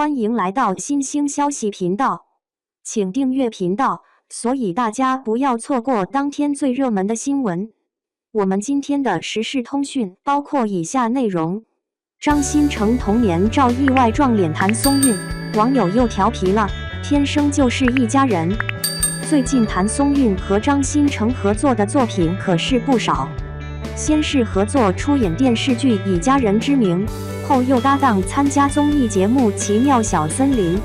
欢迎来到新兴消息频道，请订阅频道，所以大家不要错过当天最热门的新闻。我们今天的时事通讯包括以下内容：张新成童年照意外撞脸谭松韵，网友又调皮了，天生就是一家人。最近谭松韵和张新成合作的作品可是不少，先是合作出演电视剧《以家人之名》，后又搭档参加综艺节目《奇妙小森林》。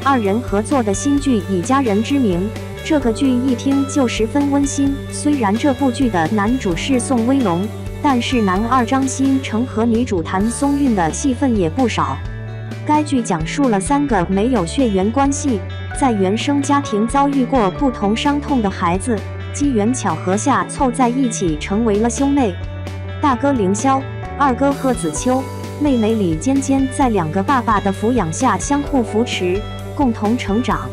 二人合作的新剧《以家人之名》，这个剧一听就十分温馨。虽然这部剧的男主是宋威龙，但是男二张新成和女主谭松韵的戏份也不少。该剧讲述了3个没有血缘关系，在原生家庭遭遇过不同伤痛的孩子，机缘巧合下凑在一起成为了兄妹。大哥凌霄，二哥贺子秋，妹妹李尖尖在2个爸爸的抚养下相互扶持，共同成长。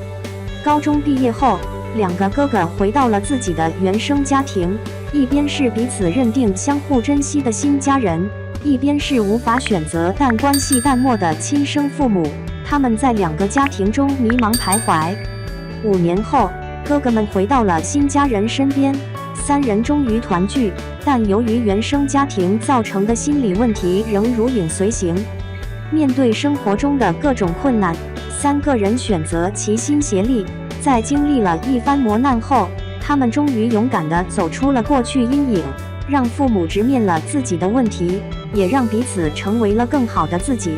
高中毕业后，2个哥哥回到了自己的原生家庭，一边是彼此认定、相互珍惜的新家人，一边是无法选择但关系淡漠的亲生父母。他们在2个家庭中迷茫徘徊。5年后，哥哥们回到了新家人身边，3人终于团聚，但由于原生家庭造成的心理问题仍如影随形。面对生活中的各种困难，3个人选择齐心协力，在经历了一番磨难后，他们终于勇敢地走出了过去阴影，让父母直面了自己的问题，也让彼此成为了更好的自己。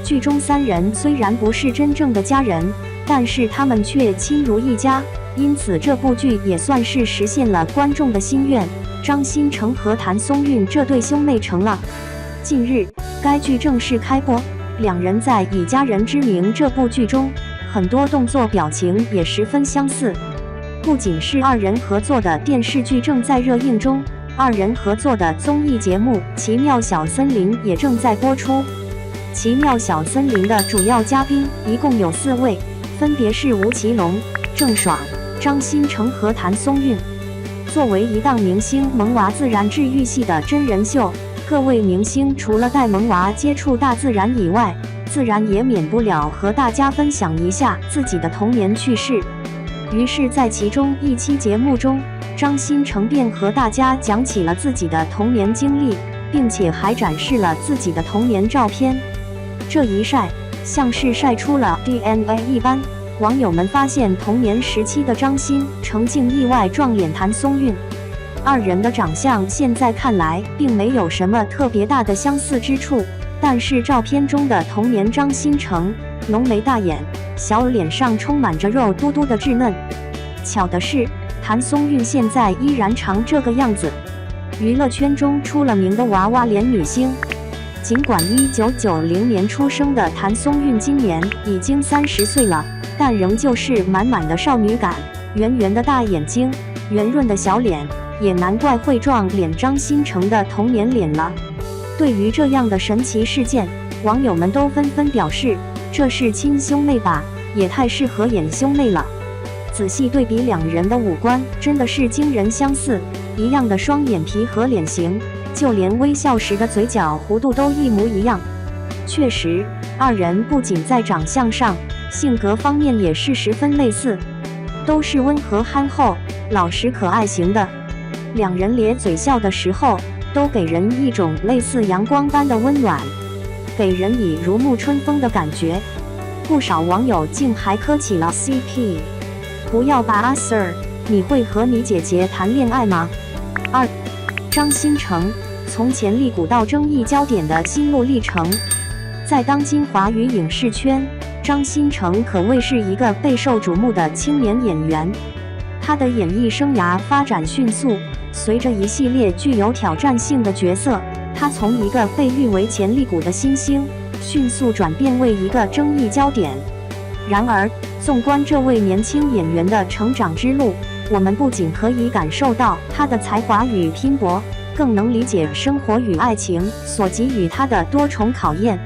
剧中3人虽然不是真正的家人，但是他们却亲如一家，因此这部剧也算是实现了观众的心愿。张新成和谭松韵这对兄妹成了。近日，该剧正式开播，2人在《以家人之名》这部剧中，很多动作表情也十分相似。不仅是2人合作的电视剧正在热映中，2人合作的综艺节目《奇妙小森林》也正在播出。《奇妙小森林》的主要嘉宾一共有4位，分别是吴奇隆、郑爽、张新成和谭松韵。作为一档明星萌娃自然治愈系的真人秀，各位明星除了带萌娃接触大自然以外，自然也免不了和大家分享一下自己的童年趣事。于是在其中一期节目中，张新成便和大家讲起了自己的童年经历，并且还展示了自己的童年照片。这一晒像是晒出了 DNA 一般，网友们发现童年时期的张新成竟意外撞脸谭松韵。2人的长相现在看来并没有什么特别大的相似之处，但是照片中的童年张新成浓眉大眼，小脸上充满着肉嘟嘟的稚嫩。巧的是，谭松韵现在依然常这个样子，娱乐圈中出了名的娃娃脸女星。尽管1990年出生的谭松韵今年已经30岁了，但仍旧是满满的少女感，圆圆的大眼睛，圆润的小脸，也难怪会撞脸张新成的童年脸了。对于这样的神奇事件，网友们都纷纷表示，这是亲兄妹吧，也太适合演兄妹了。仔细对比2人的五官，真的是惊人相似，一样的双眼皮和脸型，就连微笑时的嘴角弧度都一模一样。确实，2人不仅在长相上，性格方面也是十分类似，都是温和憨厚、老实可爱型的。2人咧嘴笑的时候，都给人一种类似阳光般的温暖，给人以如沐春风的感觉。不少网友竟还磕起了 CP。不要吧阿 Sir， 你会和你姐姐谈恋爱吗？2. 张新成从潜力股到争议焦点的心路历程。在当今华语影视圈，张新成可谓是一个备受瞩目的青年演员。他的演艺生涯发展迅速，随着一系列具有挑战性的角色，他从一个被誉为潜力股的新星，迅速转变为一个争议焦点。然而，纵观这位年轻演员的成长之路，我们不仅可以感受到他的才华与拼搏，更能理解生活与爱情所给予他的多重考验。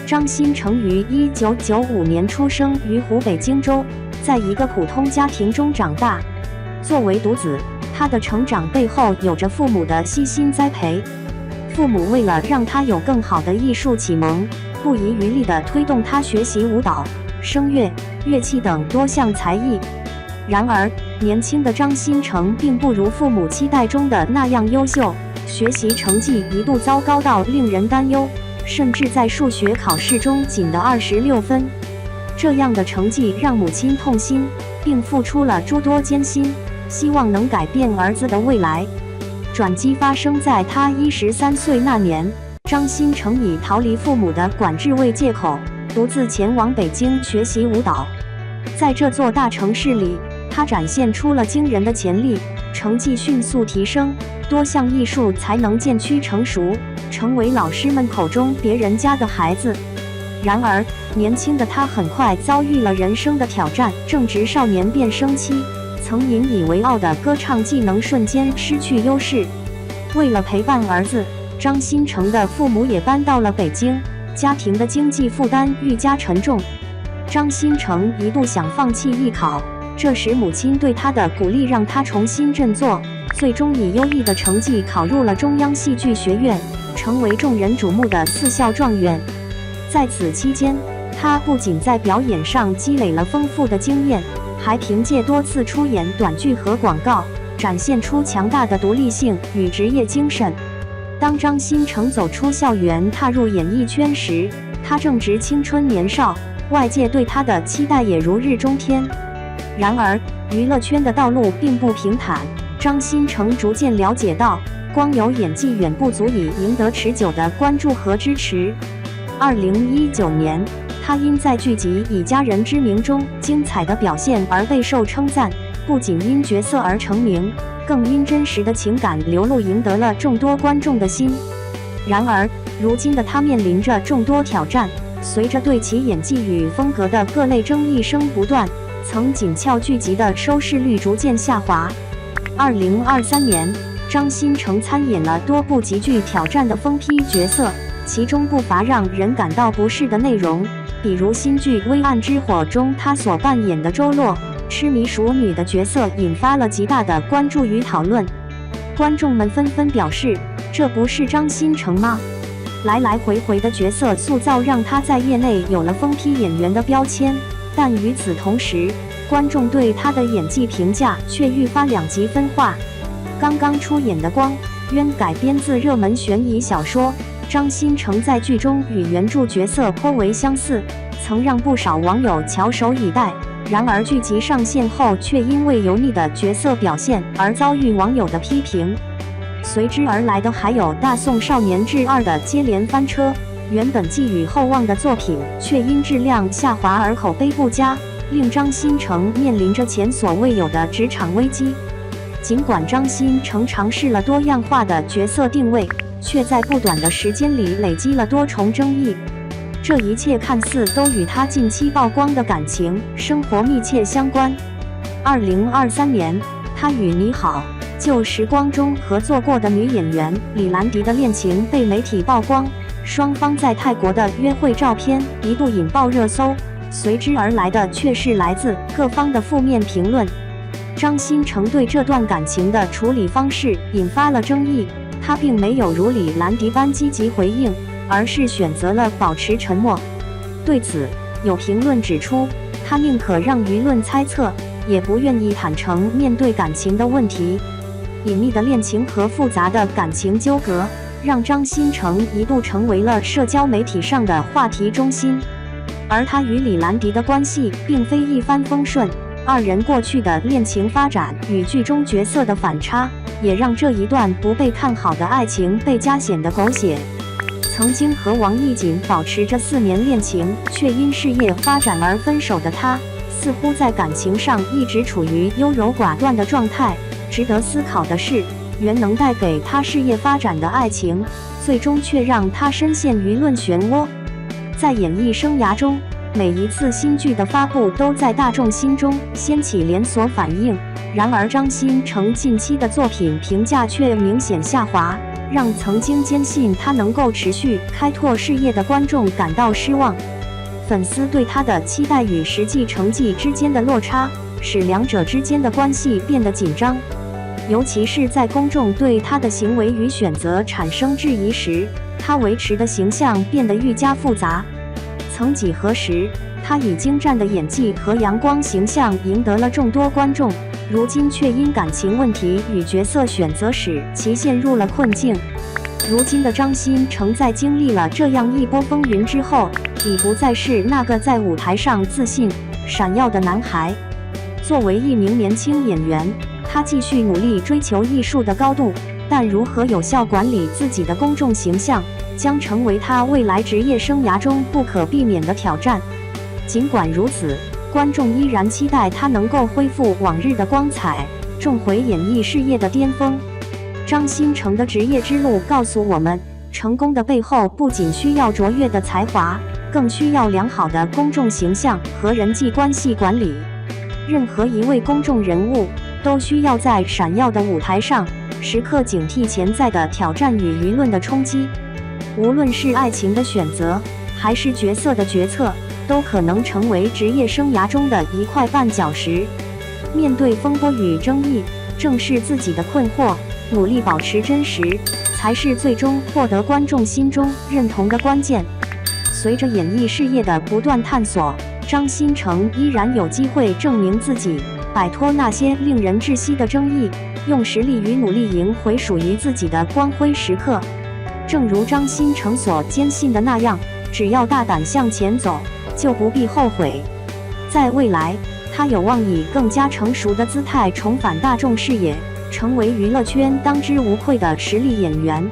张新成于1995年出生于湖北荆州，在一个普通家庭中长大。作为独子，他的成长背后有着父母的悉心栽培。父母为了让他有更好的艺术启蒙，不遗余力地推动他学习舞蹈、声乐、乐器等多项才艺。然而，年轻的张新成并不如父母期待中的那样优秀，学习成绩一度糟糕到令人担忧，甚至在数学考试中仅得26分。这样的成绩让母亲痛心，并付出了诸多艰辛，希望能改变儿子的未来。转机发生在他13岁那年，张新成以逃离父母的管制为借口，独自前往北京学习舞蹈。在这座大城市里，他展现出了惊人的潜力，成绩迅速提升，多项艺术才能渐趋成熟，成为老师们口中别人家的孩子。然而，年轻的他很快遭遇了人生的挑战，正值少年变声期，曾引以为傲的歌唱技能瞬间失去优势。为了陪伴儿子，张新成的父母也搬到了北京，家庭的经济负担愈加沉重。张新成一度想放弃艺考，这时母亲对他的鼓励让他重新振作，最终以优异的成绩考入了中央戏剧学院，成为众人瞩目的4校状元。在此期间，他不仅在表演上积累了丰富的经验，还凭借多次出演短剧和广告，展现出强大的独立性与职业精神。当张新成走出校园，踏入演艺圈时，他正值青春年少，外界对他的期待也如日中天。然而，娱乐圈的道路并不平坦，张新成逐渐了解到，光有演技远不足以赢得持久的关注和支持。2019年，他因在剧集《以家人之名》中精彩的表现而备受称赞，不仅因角色而成名，更因真实的情感流露赢得了众多观众的心。然而，如今的他面临着众多挑战，随着对其演技与风格的各类争议声不断，曾紧俏剧集的收视率逐渐下滑。2023年，张新成参演了多部极具挑战的疯批角色，其中不乏让人感到不适的内容，比如新剧《微暗之火》中他所扮演的周洛痴迷熟女的角色引发了极大的关注与讨论。观众们纷纷表示，这不是张新成吗？来来回回的角色塑造让他在业内有了疯批演员的标签，但与此同时，观众对他的演技评价却愈发两极分化。刚刚出演的《光渊》改编自热门悬疑小说，张新成在剧中与原著角色颇为相似，曾让不少网友翘首以待。然而剧集上线后，却因为油腻的角色表现而遭遇网友的批评。随之而来的还有《大宋少年志2》的接连翻车，原本寄予厚望的作品却因质量下滑而口碑不佳，令张新成面临着前所未有的职场危机。尽管张新成尝试了多样化的角色定位，却在不短的时间里累积了多重争议。这一切看似都与他近期曝光的感情生活密切相关。2023年，他与《你好，旧时光》中合作过的女演员李兰迪的恋情被媒体曝光，双方在泰国的约会照片一度引爆热搜，随之而来的却是来自各方的负面评论。张新成对这段感情的处理方式引发了争议，他并没有如李兰迪般积极回应，而是选择了保持沉默。对此，有评论指出，他宁可让舆论猜测，也不愿意坦诚面对感情的问题。隐秘的恋情和复杂的感情纠葛，让张新成一度成为了社交媒体上的话题中心。而他与李兰迪的关系并非一帆风顺，二人过去的恋情发展与剧中角色的反差，也让这一段不被看好的爱情倍加显得狗血。曾经和王艺瑾保持着4年恋情，却因事业发展而分手的他，似乎在感情上一直处于优柔寡断的状态。值得思考的是，原能带给他事业发展的爱情，最终却让他深陷舆论漩涡。在演艺生涯中，每一次新剧的发布都在大众心中掀起连锁反应。然而张新成近期的作品评价却明显下滑，让曾经坚信他能够持续开拓事业的观众感到失望。粉丝对他的期待与实际成绩之间的落差，使两者之间的关系变得紧张。尤其是在公众对他的行为与选择产生质疑时，他维持的形象变得愈加复杂，曾几何时，他以精湛的演技和阳光形象赢得了众多观众，如今却因感情问题与角色选择使其陷入了困境。如今的张新成在经历了这样一波风云之后，已不再是那个在舞台上自信、闪耀的男孩。作为一名年轻演员，他继续努力追求艺术的高度，但如何有效管理自己的公众形象，将成为他未来职业生涯中不可避免的挑战。尽管如此，观众依然期待他能够恢复往日的光彩，重回演艺事业的巅峰。张新成的职业之路告诉我们，成功的背后不仅需要卓越的才华，更需要良好的公众形象和人际关系管理。任何一位公众人物都需要在闪耀的舞台上时刻警惕潜在的挑战与舆论的冲击。无论是爱情的选择，还是角色的决策，都可能成为职业生涯中的一块绊脚石。面对风波与争议，正视自己的困惑，努力保持真实，才是最终获得观众心中认同的关键。随着演艺事业的不断探索，张新成依然有机会证明自己，摆脱那些令人窒息的争议，用实力与努力赢回属于自己的光辉时刻。正如张新成所坚信的那样，只要大胆向前走，就不必后悔。在未来，他有望以更加成熟的姿态重返大众视野，成为娱乐圈当之无愧的实力演员。